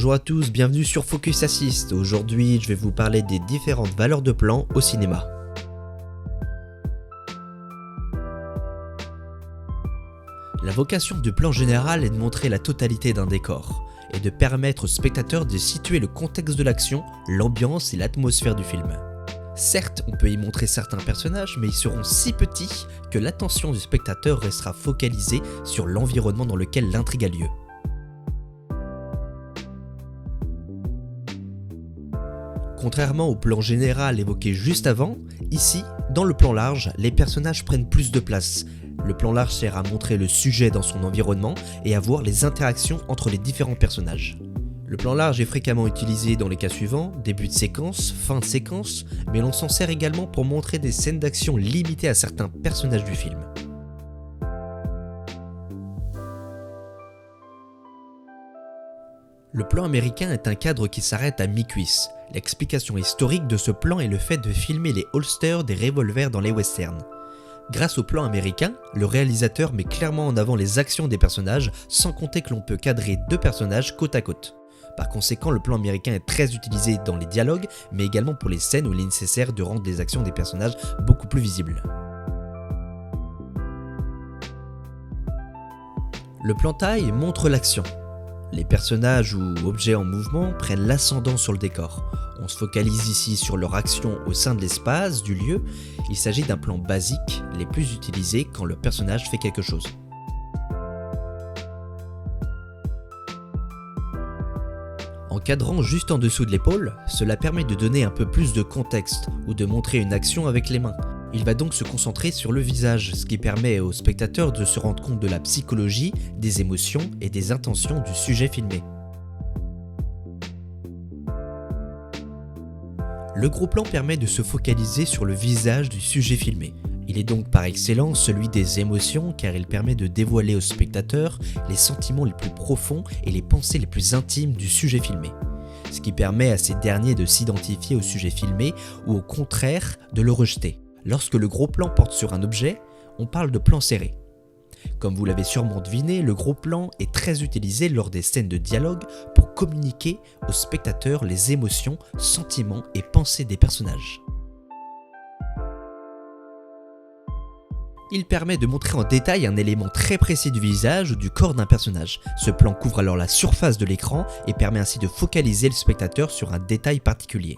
Bonjour à tous, bienvenue sur Focus Assist. Aujourd'hui, je vais vous parler des différentes valeurs de plan au cinéma. La vocation du plan général est de montrer la totalité d'un décor et de permettre au spectateur de situer le contexte de l'action, l'ambiance et l'atmosphère du film. Certes, on peut y montrer certains personnages, mais ils seront si petits que l'attention du spectateur restera focalisée sur l'environnement dans lequel l'intrigue a lieu. Contrairement au plan général évoqué juste avant, ici, dans le plan large, les personnages prennent plus de place. Le plan large sert à montrer le sujet dans son environnement et à voir les interactions entre les différents personnages. Le plan large est fréquemment utilisé dans les cas suivants, début de séquence, fin de séquence, mais l'on s'en sert également pour montrer des scènes d'action limitées à certains personnages du film. Le plan américain est un cadre qui s'arrête à mi-cuisse. L'explication historique de ce plan est le fait de filmer les holsters des revolvers dans les westerns. Grâce au plan américain, le réalisateur met clairement en avant les actions des personnages, sans compter que l'on peut cadrer deux personnages côte à côte. Par conséquent, le plan américain est très utilisé dans les dialogues, mais également pour les scènes où il est nécessaire de rendre les actions des personnages beaucoup plus visibles. Le plan taille montre l'action. Les personnages ou objets en mouvement prennent l'ascendant sur le décor. On se focalise ici sur leur action au sein de l'espace, du lieu. Il s'agit d'un plan basique, les plus utilisés quand le personnage fait quelque chose. En cadrant juste en dessous de l'épaule, cela permet de donner un peu plus de contexte ou de montrer une action avec les mains. Il va donc se concentrer sur le visage, ce qui permet au spectateur de se rendre compte de la psychologie, des émotions et des intentions du sujet filmé. Le gros plan permet de se focaliser sur le visage du sujet filmé. Il est donc par excellence celui des émotions car il permet de dévoiler au spectateur les sentiments les plus profonds et les pensées les plus intimes du sujet filmé. Ce qui permet à ces derniers de s'identifier au sujet filmé ou au contraire de le rejeter. Lorsque le gros plan porte sur un objet, on parle de plan serré. Comme vous l'avez sûrement deviné, le gros plan est très utilisé lors des scènes de dialogue pour communiquer au spectateur les émotions, sentiments et pensées des personnages. Il permet de montrer en détail un élément très précis du visage ou du corps d'un personnage. Ce plan couvre alors la surface de l'écran et permet ainsi de focaliser le spectateur sur un détail particulier.